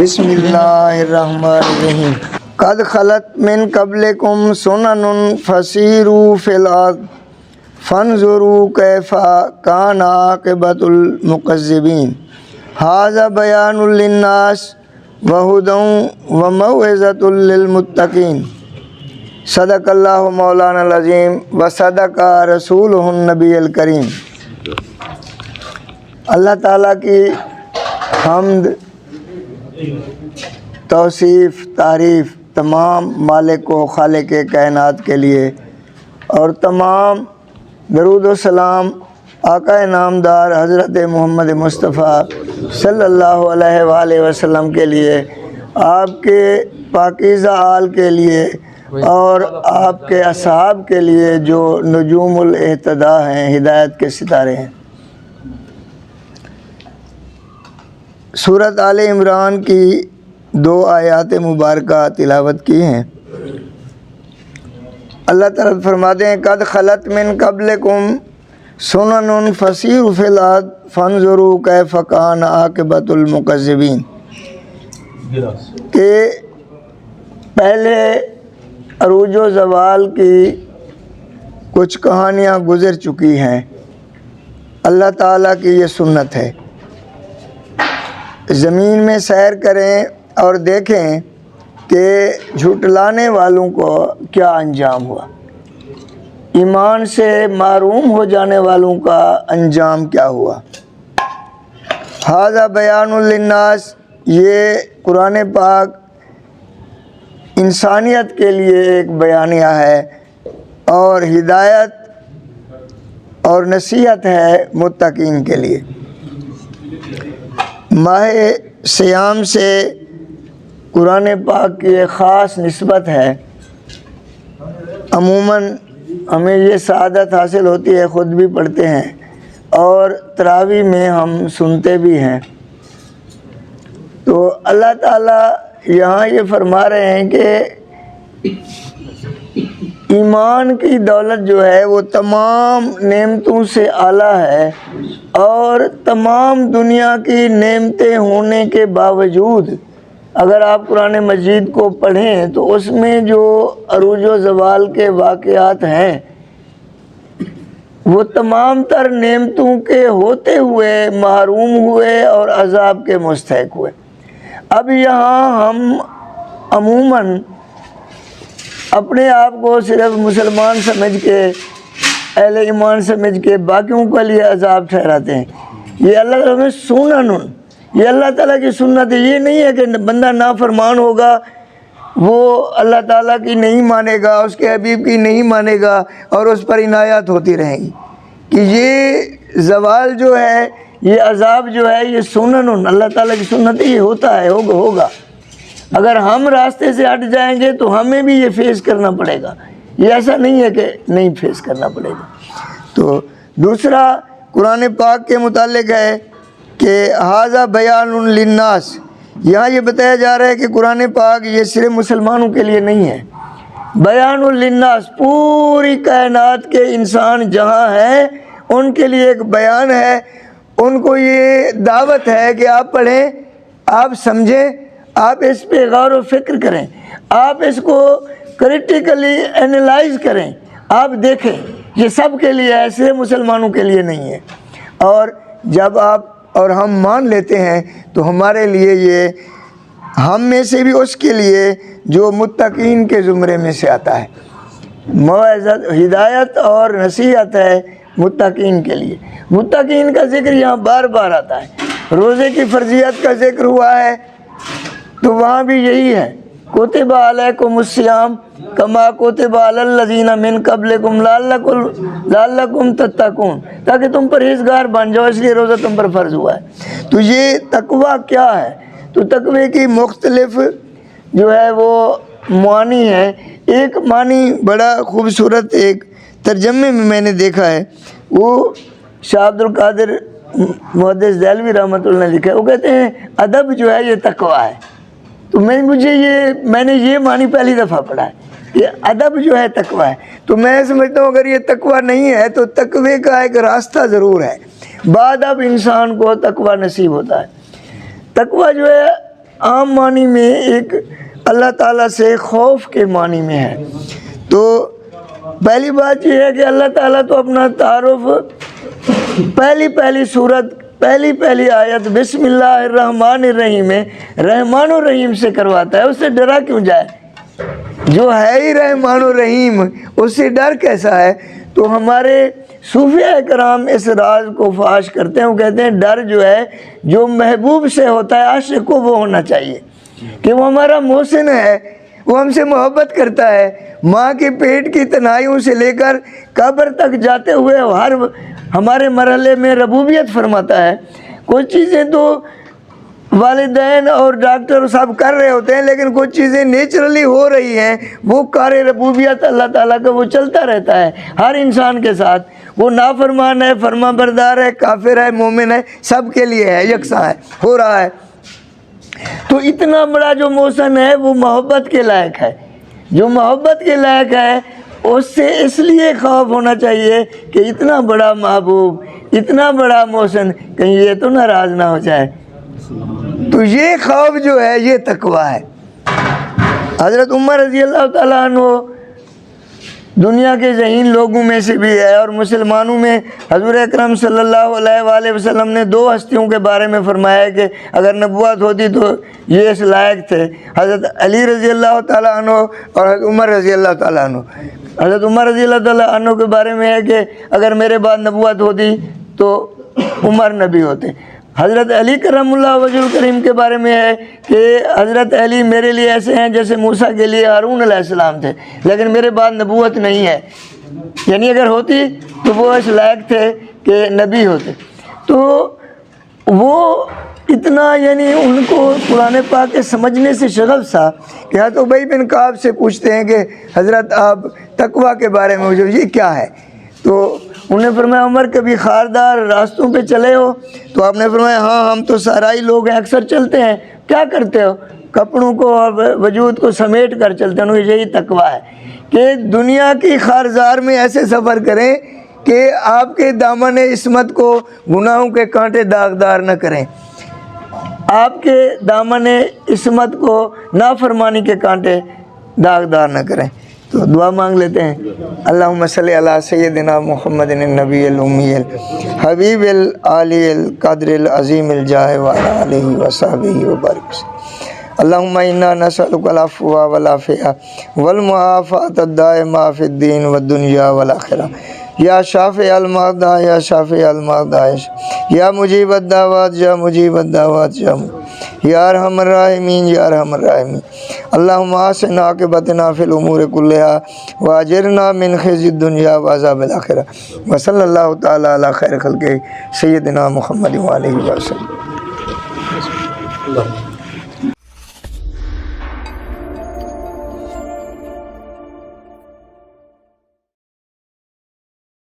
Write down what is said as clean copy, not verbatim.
بسم اللہ الرحمن الرحیم قد خلت من قبلکم سنن فسیروا فی الارض فانظروا کیف کان عاقبۃ المکذبین ھذا بیان للناس وہدی وموعظۃ للمتقین صدق اللہ مولانا العظیم وصدق رسولہ النبی الکریم۔ اللہ تعالیٰ کی حمد، توصیف، تعریف تمام مالک و خالق کائنات کے لیے، اور تمام درود و سلام آقا نامدار حضرت محمد مصطفیٰ صلی اللہ علیہ وآلہ وسلم کے لیے، آپ کے پاکیزہ آل کے لیے اور آپ کے اصحاب کے لیے جو نجوم الاہتداء ہیں، ہدایت کے ستارے ہیں۔ سورۃ آل عمران کی 2 آیات مبارکہ تلاوت کی ہیں۔ اللہ تعالیٰ فرماتے ہیں قد خلت من قبلکم سنن فسیروا فی الارض فانظروا کیف کان عاقبۃ المکذبین، کہ پہلے عروج و زوال کی کچھ کہانیاں گزر چکی ہیں۔ اللہ تعالیٰ کی یہ سنت ہے، زمین میں سیر کریں اور دیکھیں کہ جھٹلانے والوں کو کیا انجام ہوا، ایمان سے محروم ہو جانے والوں کا انجام کیا ہوا۔ ھذا بیان للناس، یہ قرآن پاک انسانیت کے لیے ایک بیانیہ ہے اور ہدایت اور نصیحت ہے متقین کے لیے۔ ماہ صیام سے قرآن پاک کی ایک خاص نسبت ہے۔ عموماً ہمیں یہ سعادت حاصل ہوتی ہے، خود بھی پڑھتے ہیں اور تراویح میں ہم سنتے بھی ہیں۔ تو اللہ تعالیٰ یہاں یہ فرما رہے ہیں کہ ایمان کی دولت جو ہے وہ تمام نعمتوں سے اعلیٰ ہے، اور تمام دنیا کی نعمتیں ہونے کے باوجود اگر آپ قرآن مجید کو پڑھیں تو اس میں جو عروج و زوال کے واقعات ہیں وہ تمام تر نعمتوں کے ہوتے ہوئے محروم ہوئے اور عذاب کے مستحق ہوئے۔ اب یہاں ہم عموماً اپنے آپ کو صرف مسلمان سمجھ کے، اہل ایمان سمجھ کے باقیوں کے لیے عذاب ٹھہراتے ہیں۔ یہ اللہ تعالیٰ میں سنن، یہ اللہ تعالیٰ کی سنت ہے۔ یہ نہیں ہے کہ بندہ نافرمان ہوگا وہ اللہ تعالیٰ کی نہیں مانے گا، اس کے حبیب کی نہیں مانے گا اور اس پر عنایات ہوتی رہیں گی، کہ یہ زوال جو ہے، یہ عذاب جو ہے، یہ سنن، اللہ تعالیٰ کی سنت ہے، یہ ہوتا ہے، ہوگا۔ اگر ہم راستے سے ہٹ جائیں گے تو ہمیں بھی یہ فیس کرنا پڑے گا، یہ ایسا نہیں ہے کہ نہیں فیس کرنا پڑے گا۔ تو دوسرا قرآن پاک کے متعلق ہے کہ ھذا بیان للناس، یہاں یہ بتایا جا رہا ہے کہ قرآن پاک یہ صرف مسلمانوں کے لیے نہیں ہے، بیان للناس، پوری کائنات کے انسان جہاں ہیں ان کے لیے ایک بیان ہے، ان کو یہ دعوت ہے کہ آپ پڑھیں، آپ سمجھیں، آپ اس پہ غور و فکر کریں، آپ اس کو کریٹیکلی اینالائز کریں، آپ دیکھیں، یہ سب کے لیے ہے، صرف مسلمانوں کے لیے نہیں ہے۔ اور جب آپ اور ہم مان لیتے ہیں تو ہمارے لیے یہ، ہم میں سے بھی اس کے لیے جو متقین کے زمرے میں سے آتا ہے، موعظت، ہدایت اور نصیحت ہے متقین کے لیے۔ متقین کا ذکر یہاں بار بار آتا ہے، روزے کی فرضیت کا ذکر ہوا ہے تو وہاں بھی یہی ہے، کتب علیکم الصیام کما کتب علی الذین من قبلکم لعلکم تتقون، تاکہ تم پرہیزگار بن جاؤ، اس لیے روزہ تم پر فرض ہوا ہے۔ تو یہ تقویٰ کیا ہے؟ تو تقوی کی مختلف جو ہے وہ معنی ہے۔ ایک معنی بڑا خوبصورت ایک ترجمے میں میں نے دیکھا ہے، وہ شاہ عبد القادر محدث دہلوی رحمۃ اللہ نے لکھا ہے، وہ کہتے ہیں ادب جو ہے یہ تقویٰ ہے۔ تو میں نے یہ معنی پہلی دفعہ پڑھا ہے کہ ادب جو ہے تقویٰ ہے۔ تو میں سمجھتا ہوں اگر یہ تقویٰ نہیں ہے تو تقوی کا ایک راستہ ضرور ہے، بعد اب انسان کو تقویٰ نصیب ہوتا ہے۔ تقویٰ جو ہے عام معنی میں ایک اللہ تعالیٰ سے خوف کے معنی میں ہے۔ تو پہلی بات یہ ہے کہ اللہ تعالیٰ تو اپنا تعارف پہلی صورت پہلی آیت بسم اللہ الرحمن الرحیم میں رحمان الرحیم سے کرواتا ہے، اس سے ڈرا کیوں جائے؟ جو ہے ہی رحمان الرحیم، اس سے ڈر کیسا ہے؟ تو ہمارے صوفیہ کرام اس راز کو فاش کرتے ہیں، وہ کہتے ہیں ڈر جو ہے جو محبوب سے ہوتا ہے عاشق کو وہ ہونا چاہیے، کہ وہ ہمارا محسن ہے، وہ ہم سے محبت کرتا ہے، ماں کے پیٹ کی تنہائیوں سے لے کر قبر تک جاتے ہوئے ہر ہمارے مرحلے میں ربوبیت فرماتا ہے۔ کچھ چیزیں تو والدین اور ڈاکٹر سب کر رہے ہوتے ہیں، لیکن کچھ چیزیں نیچرلی ہو رہی ہیں، وہ کار ربوبیت اللہ تعالیٰ کا وہ چلتا رہتا ہے ہر انسان کے ساتھ۔ وہ نافرمان ہے، فرما بردار ہے، کافر ہے، مومن ہے، سب کے لیے ہے، یکساں ہے، ہو رہا ہے۔ تو اتنا بڑا جو محسن ہے وہ محبت کے لائق ہے، جو محبت کے لائق ہے اس سے اس لیے خوف ہونا چاہیے کہ اتنا بڑا محبوب، اتنا بڑا محسن کہیں یہ تو ناراض نہ ہو جائے۔ تو یہ خوف جو ہے یہ تقویٰ ہے۔ حضرت عمر رضی اللہ تعالیٰ عنہ دنیا کے ذہین لوگوں میں سے بھی ہے، اور مسلمانوں میں حضور اکرم صلی اللہ علیہ وآلہ وسلم نے دو ہستیوں کے بارے میں فرمایا کہ اگر نبوت ہوتی تو یہ اس لائق تھے، حضرت علی رضی اللہ تعالیٰ عنہ اور حضرت عمر رضی اللہ تعالیٰ عنہ۔ حضرت عمر رضی اللہ تعالیٰ عنہ کے بارے میں ہے کہ اگر میرے بعد نبوت ہوتی تو عمر نبی ہوتے۔ حضرت علی کرم اللہ وجہ الکریم کے بارے میں ہے کہ حضرت علی میرے لیے ایسے ہیں جیسے موسیٰ کے لیے ہارون علیہ السلام تھے، لیکن میرے بعد نبوت نہیں ہے، یعنی اگر ہوتی تو وہ اس لائق تھے کہ نبی ہوتے۔ تو وہ اتنا یعنی ان کو قرآن پاک کے سمجھنے سے شغف تھا کہ حضرت ابی بن کعب سے پوچھتے ہیں کہ حضرت آپ تقویٰ کے بارے میں مجھے یہ کیا ہے؟ تو انہوں نے فرمایا عمر کبھی خاردار راستوں پہ چلے ہو؟ تو آپ نے فرمایا ہاں ہم تو صحرائی لوگ ہیں، اکثر چلتے ہیں۔ کیا کرتے ہو؟ کپڑوں کو اور وجود کو سمیٹ کر چلتے ہیں۔ یہی تقویٰ ہے کہ دنیا کی خارزار میں ایسے سفر کریں کہ آپ کے دامن عصمت کو گناہوں کے کانٹے داغدار نہ کریں، آپ کے دامن عصمت کو نافرمانی کے کانٹے داغدار نہ کریں۔ تو دعا مانگ لیتے ہیں۔ اللہم صلی علی سیدنا محمد النبی الامی الحبیب العالی القدر العظیم الجاہ وعلی آلہ وصحبہ وبارک وسلم۔ اللہم انا نسألک العفو والعافیہ والمعافاۃ الدائمہ فی الدین والدنیا والآخرہ۔ یا شافع المرضى یا شافع المرضى یا مجیب الدعوات یا مجیب الدعوات یا ارحم الراحمین یا ارحم الراحمین۔ اللہم احسن عاقبتنا فی الامور کلہا واجرنا من خزی الدنیا وعذاب الآخرہ۔ وصلی اللہ تعالی علی خیر خلقہ سیدنا محمد وآلہ وسلم۔